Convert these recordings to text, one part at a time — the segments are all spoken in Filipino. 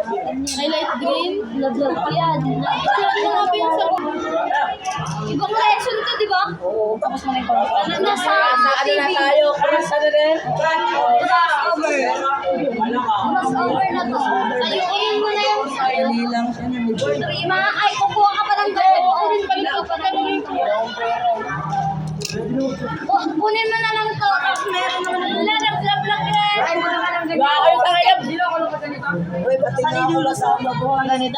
May light green. Laglag pa yan. Grabe yung sa... Ibang collection to, di ba? Oo, tapos mo na yung pang- Nasa ano na tayo? Cross ano rin? crossover. Crossover na to. Ayuin mo na yung sa'yo. Hindi lang siya na Ay, kukuha ka pa ng ganito. Orange pa rin ito. Kunin mo na lang to. Tapos meron naman ang lalaglag yan. Ay, mo naman ang ganito. Kayo tayo! Uy, pati nga ako lasama ko ang ganito.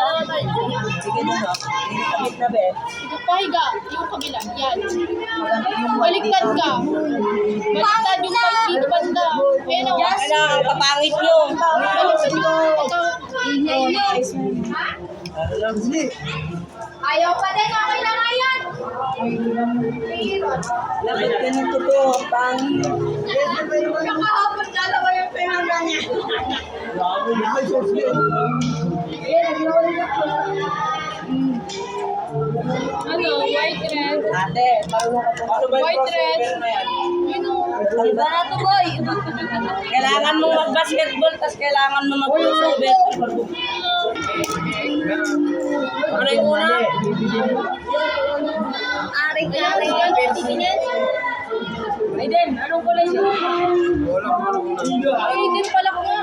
Sige na no. Hindi kapit na be. Ito pahiga. Yung kabila. Yan. Yung Baliktad ka. Baliktad yung white dito banda. Ayan o. Kailangan kapangit nyo. Baliktad yung... Ingay nyo. Ayaw pa din. Okay lang nga yan. Lapit ka ng totoo. Pangit. Kakahapon dalawa yung pinangga niya. Ano? White red. Ate, marunong ka po. White red. Yun o. Iba na to, boy. Kailangan mong mag-basketball, tapos kailangan mo mag-crossover. Ano yung una? Aring ka. Tingin. Aiden, anong kulay siya? Aiden pala ko nga.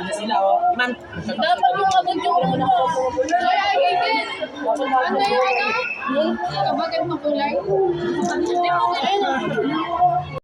Man. Dapat yung abot yung ulo. Ay, Aiden. Ano yung ano? Kabagat makulay? Hindi mo, ayun o.